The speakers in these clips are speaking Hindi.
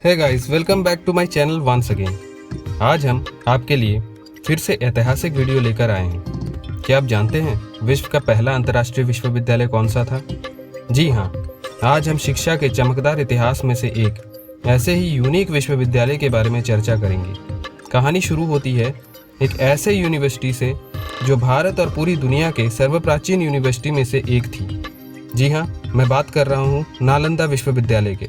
Hey guys, welcome back to my channel once again. आज हम आपके लिए फिर से ऐतिहासिक वीडियो लेकर आए हैं। क्या आप जानते हैं विश्व का पहला अंतर्राष्ट्रीय विश्वविद्यालय कौन सा था? जी हाँ, आज हम शिक्षा के चमकदार इतिहास में से एक ऐसे ही यूनिक विश्वविद्यालय के बारे में चर्चा करेंगे। कहानी शुरू होती है एक ऐसे यूनिवर्सिटी से जो भारत और पूरी दुनिया के सर्वप्राचीन यूनिवर्सिटी में से एक थी। जी हाँ, मैं बात कर रहा हूँ नालंदा विश्वविद्यालय के,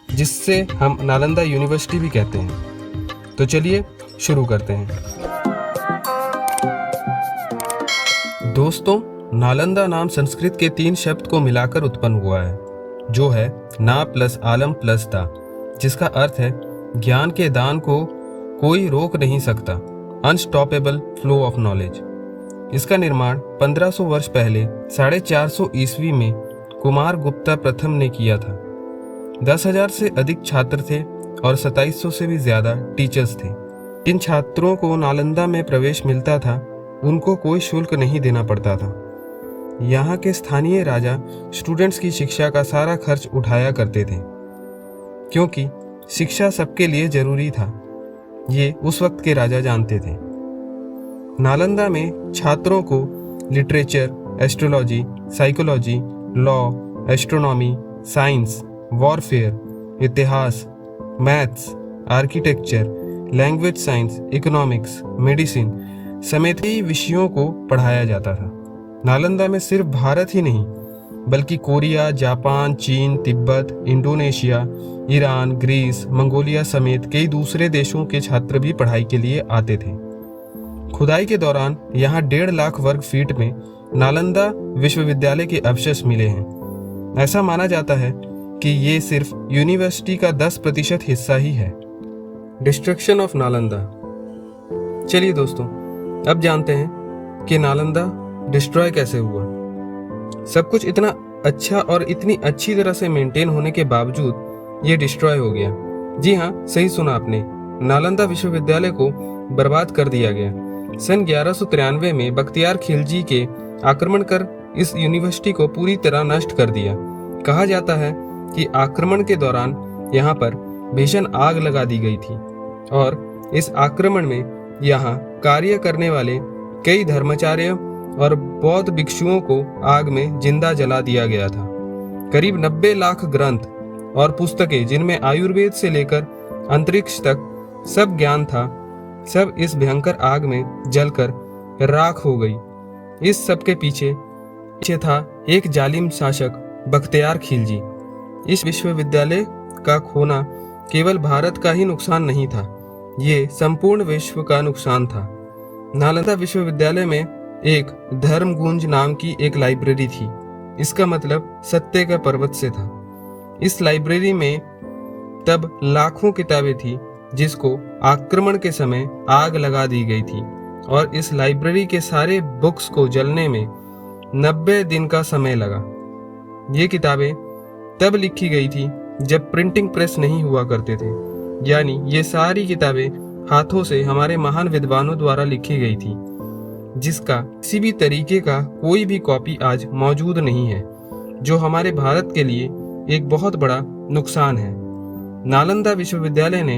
जिससे हम नालंदा यूनिवर्सिटी भी कहते हैं। तो चलिए शुरू करते हैं। दोस्तों, नालंदा नाम संस्कृत के 3 शब्द को मिलाकर उत्पन्न हुआ है, जो है ना प्लस आलम प्लस दा, जिसका अर्थ है ज्ञान के दान को कोई रोक नहीं सकता, अनस्टॉपेबल फ्लो ऑफ नॉलेज। इसका निर्माण 1500 वर्ष पहले 450 ईस्वी में कुमार गुप्ता प्रथम ने किया था। 10,000 से अधिक छात्र थे और 2700 से भी ज्यादा टीचर्स थे। जिन छात्रों को नालंदा में प्रवेश मिलता था उनको कोई शुल्क नहीं देना पड़ता था। यहाँ के स्थानीय राजा स्टूडेंट्स की शिक्षा का सारा खर्च उठाया करते थे, क्योंकि शिक्षा सबके लिए जरूरी था। ये उस वक्त के राजा जानते थे। नालंदा में छात्रों को literature, astrology, psychology, law, astronomy, science, warfare, इतिहास, maths, architecture, language science, economics, medicine समेत कई विषयों को पढ़ाया जाता था। नालंदा में सिर्फ भारत ही नहीं, बल्कि कोरिया, जापान, चीन, Tibet, Indonesia, Iran, Greece, Mongolia समेत कई दूसरे देशों के छात्र भी पढ़ाई के लिए आते थे। खुदाई के दौरान यहाँ 1.5 लाख वर्ग फीट में नालंदा विश्वविद्यालय के अवशेष मिले हैं। ऐसा माना जाता है कि ये सिर्फ यूनिवर्सिटी का 10% हिस्सा ही है। Destruction of Nalanda. चलिए दोस्तों, अब जानते हैं कि नालंदा डिस्ट्रॉय कैसे हुआ। सब कुछ इतना अच्छा और इतनी अच्छी तरह से मेंटेन होने के बावजूद ये डिस्ट्रॉय हो गया। जी हाँ, सही सुना आपने, नालंदा विश्वविद्यालय को बर्बाद कर दिया गया। सन 1193 में बख्तियार खिलजी के आक्रमण कर इस यूनिवर्सिटी को पूरी तरह नष्ट कर दिया। कहा जाता है कि आक्रमण के दौरान यहाँ पर भीषण आग लगा दी गई थी और इस आक्रमण में यहाँ कार्य करने वाले कई धर्माचार्य और बौद्ध भिक्षुओं को आग में जिंदा जला दिया गया था। करीब 90 लाख ग्रंथ और पुस्तकें, जिनमें आयुर्वेद से लेकर अंतरिक्ष तक सब ज्ञान था, सब इस भयंकर आग में जलकर राख हो गई। इस सब के पीछे था एक जालिम शासक बख्तियार खिलजी। इस विश्वविद्यालय का खोना केवल भारत का ही नुकसान नहीं था, ये संपूर्ण विश्व का नुकसान था। नालंदा विश्वविद्यालय में एक धर्मगुंज नाम की एक लाइब्रेरी थी। इसका मतलब सत्य का पर्वत से था। इस लाइब्रेरी में तब लाखों किताबें थी, जिसको आक्रमण के समय आग लगा दी गई थी और इस लाइब्रेरी के सारे बुक्स को जलने में 90 दिन का समय लगा। ये किताबें तब लिखी गई थी जब प्रिंटिंग प्रेस नहीं हुआ करते थे, यानी ये सारी किताबें हाथों से हमारे महान विद्वानों द्वारा लिखी गई थी, जिसका किसी भी तरीके का कोई भी कॉपी आज मौजूद नहीं है, जो हमारे भारत के लिए एक बहुत बड़ा नुकसान है। नालंदा विश्वविद्यालय ने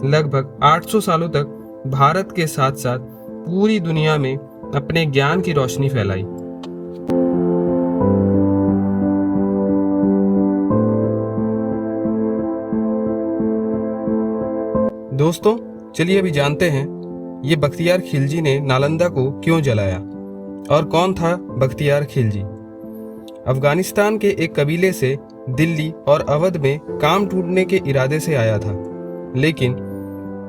लगभग 800 सालों तक भारत के साथ साथ पूरी दुनिया में अपने ज्ञान की रोशनी फैलाई। दोस्तों, चलिए अभी जानते हैं ये बख्तियार खिलजी ने नालंदा को क्यों जलाया और कौन था बख्तियार खिलजी। अफगानिस्तान के एक कबीले से दिल्ली और अवध में काम ढूंढने के इरादे से आया था, लेकिन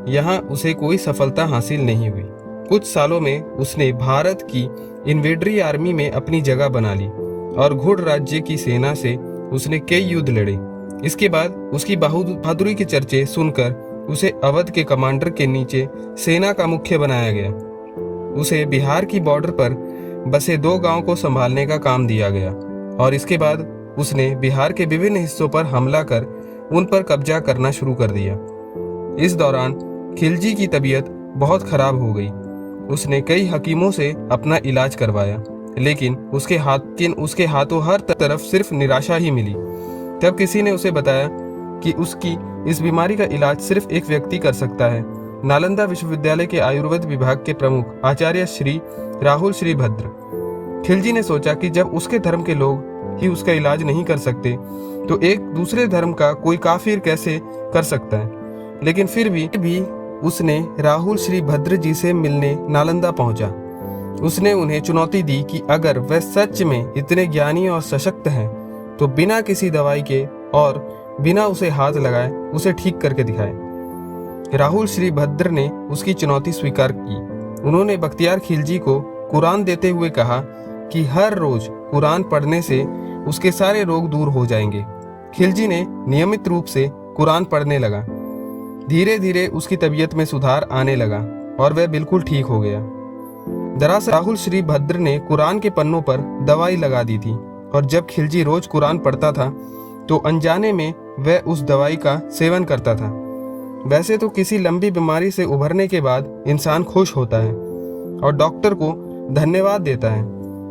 यहाँ उसे कोई सफलता हासिल नहीं हुई। कुछ सालों में उसने भारत की इन्वेडरी आर्मी में अपनी जगह बना ली और घुड़ राज्य की सेना से उसने कई युद्ध लड़े। इसके बाद उसकी बहादुरी के चर्चे सुनकर उसे अवध के कमांडर के नीचे सेना का मुख्य बनाया गया। उसे बिहार की बॉर्डर पर बसे 2 गांव को संभालने का काम दिया गया और इसके बाद उसने बिहार के विभिन्न हिस्सों पर हमला कर उन पर कब्जा करना शुरू कर दिया। इस दौरान खिलजी की तबीयत बहुत खराब हो गई। उसने कई हकीमों से अपना इलाज करवाया, लेकिन उसके हाथों हर तरफ सिर्फ निराशा ही मिली। तब किसी ने उसे बताया कि उसकी इस बीमारी का इलाज सिर्फ एक व्यक्ति कर सकता है, नालंदा विश्वविद्यालय के आयुर्वेद विभाग के प्रमुख आचार्य श्री राहुल श्रीभद्र। खिलजी ने सोचा कि जब उसके धर्म के लोग ही उसका इलाज नहीं कर सकते तो एक दूसरे धर्म का कोई काफिर कैसे कर सकता है। लेकिन फिर भी उसने राहुल श्रीभद्र जी से मिलने नालंदा पहुंचा। उसने उन्हें चुनौती दी कि अगर वह सच में इतने ज्ञानी और सशक्त हैं तो बिना किसी दवाई के और बिना उसे हाथ लगाए उसे ठीक करके दिखाए। राहुल श्रीभद्र ने उसकी चुनौती स्वीकार की। उन्होंने बख्तियार खिलजी को कुरान देते हुए कहा कि हर रोज कुरान पढ़ने से उसके सारे रोग दूर हो जाएंगे। खिलजी ने नियमित रूप से कुरान पढ़ने लगा। धीरे धीरे उसकी तबीयत में सुधार आने लगा और वह बिल्कुल ठीक हो गया। दरअसल राहुल श्रीभद्र ने कुरान के पन्नों पर दवाई लगा दी थी और जब खिलजी रोज कुरान पढ़ता था तो अनजाने में वह उस दवाई का सेवन करता था। वैसे तो किसी लंबी बीमारी से उभरने के बाद इंसान खुश होता है और डॉक्टर को धन्यवाद देता है,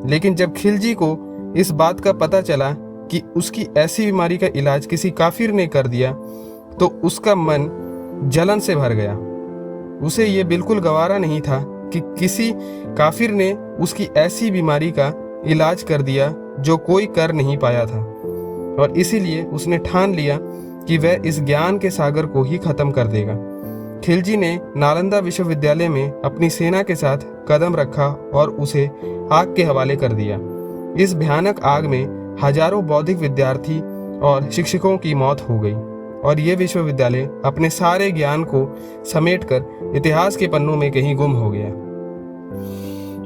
लेकिन जब खिलजी को इस बात का पता चला कि उसकी ऐसी बीमारी का इलाज किसी काफिर ने कर दिया तो उसका मन जलन से भर गया। उसे ये बिल्कुल गवारा नहीं था कि किसी काफिर ने उसकी ऐसी बीमारी का इलाज कर दिया जो कोई कर नहीं पाया था, और इसीलिए उसने ठान लिया कि वह इस ज्ञान के सागर को ही खत्म कर देगा। खिलजी ने नालंदा विश्वविद्यालय में अपनी सेना के साथ कदम रखा और उसे आग के हवाले कर दिया। इस भयानक आग में हजारों बौद्धिक विद्यार्थी और शिक्षकों की मौत हो गई और ये विश्वविद्यालय अपने सारे ज्ञान को समेटकर इतिहास के पन्नों में कहीं गुम हो गया।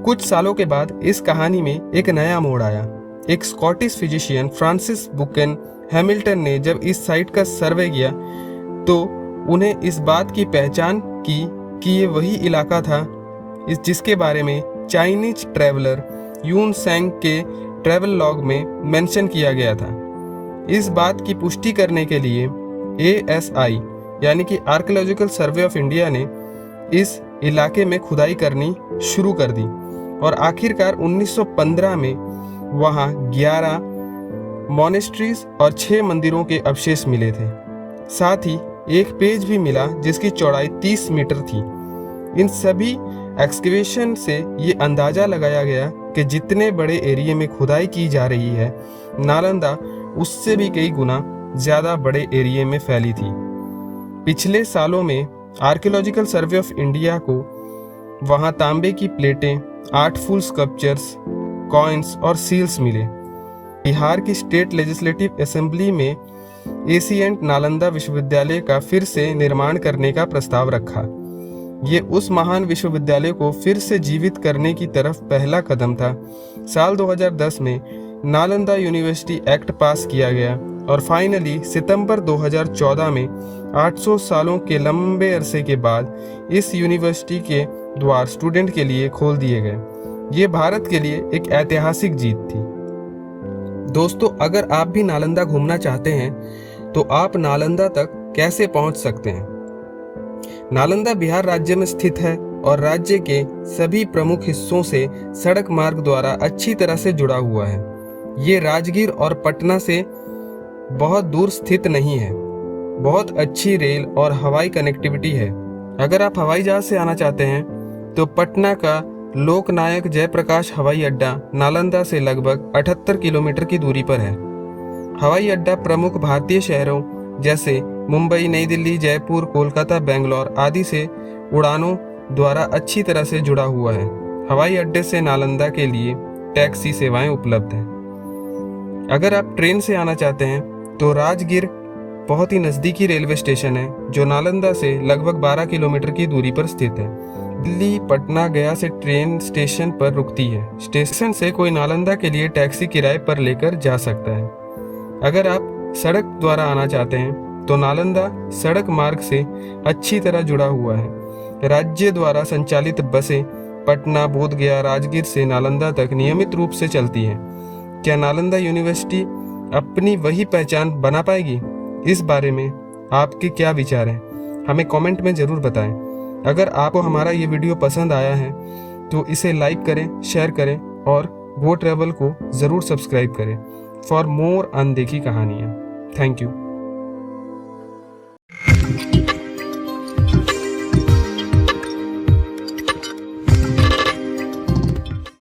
कुछ सालों के बाद इस कहानी में एक नया मोड़ आया। एक स्कॉटिश फिजिशियन फ्रांसिस बुकन हैमिल्टन ने जब इस साइट का सर्वे किया तो उन्हें इस बात की पहचान की कि ये वही इलाका था जिसके बारे में चाइनीज ट्रैवलर यून सेंग के ट्रैवल लॉग में मेंशन किया गया था। इस बात की पुष्टि करने के लिए ASI यानी कि आर्कियोलॉजिकल सर्वे ऑफ इंडिया ने इस इलाके में खुदाई करनी शुरू कर दी और आखिरकार 1915 में वहां 11 मॉनेस्ट्रीज और 6 मंदिरों के अवशेष मिले थे। साथ ही एक पेज भी मिला जिसकी चौड़ाई 30 मीटर थी। इन सभी एक्सकेवेशन से ये अंदाजा लगाया गया कि जितने बड़े एरिया में खुदाई की जा रही है, नालंदा उससे भी कई गुना ज्यादा बड़े एरिया में फैली थी। पिछले सालों में आर्कियोलॉजिकल सर्वे ऑफ इंडिया को वहां तांबे की प्लेटें, आर्टफुल स्कल्पचर्स, कॉइन्स और सील्स मिले। बिहार की स्टेट लेजिस्लेटिव असेंबली में एशिएंट नालंदा विश्वविद्यालय का फिर से निर्माण करने का प्रस्ताव रखा। ये उस महान विश्वविद्यालय को फिर से जीवित करने की तरफ पहला कदम था। साल 2010 में नालंदा यूनिवर्सिटी एक्ट पास किया गया और फाइनली सितंबर 2014 में 800 सालों के लंबे अरसे के बाद इस यूनिवर्सिटी के द्वार स्टूडेंट के लिए खोल दिए गए। ये भारत के लिए एक ऐतिहासिक जीत थी। दोस्तों, अगर आप भी नालंदा घूमना चाहते हैं तो आप नालंदा तक कैसे पहुंच सकते हैं? नालंदा बिहार राज्य में स्थित है और राज्य के सभी प्रमुख हिस्सों से सड़क मार्ग द्वारा अच्छी तरह से जुड़ा हुआ है। ये राजगीर और पटना से बहुत दूर स्थित नहीं है। बहुत अच्छी रेल और हवाई कनेक्टिविटी है। अगर आप हवाई जहाज से आना चाहते हैं तो पटना का लोकनायक जयप्रकाश हवाई अड्डा नालंदा से लगभग 78 किलोमीटर की दूरी पर है। हवाई अड्डा प्रमुख भारतीय शहरों जैसे मुंबई, नई दिल्ली, जयपुर, कोलकाता, बेंगलोर आदि से उड़ानों द्वारा अच्छी तरह से जुड़ा हुआ है। हवाई अड्डे से नालंदा के लिए टैक्सी सेवाएं उपलब्ध हैं। अगर आप ट्रेन से आना चाहते हैं तो राजगीर बहुत ही नज़दीकी रेलवे स्टेशन है जो नालंदा से लगभग 12 किलोमीटर की दूरी पर स्थित है। दिल्ली, पटना, गया से ट्रेन स्टेशन पर रुकती है। स्टेशन से कोई नालंदा के लिए टैक्सी किराए पर लेकर जा सकता है। अगर आप सड़क द्वारा आना चाहते हैं तो नालंदा सड़क मार्ग से अच्छी तरह जुड़ा हुआ है। राज्य द्वारा संचालित बसें पटना, बोधगया, राजगीर से नालंदा तक नियमित रूप से चलती हैं। क्या नालंदा यूनिवर्सिटी अपनी वही पहचान बना पाएगी? इस बारे में आपके क्या विचार हैं? हमें कमेंट में ज़रूर बताएं। अगर आपको हमारा ये वीडियो पसंद आया है तो इसे लाइक करें, शेयर करें और गो ट्रैवल को ज़रूर सब्सक्राइब करें फॉर मोर अनदेखी कहानियाँ। Thank you.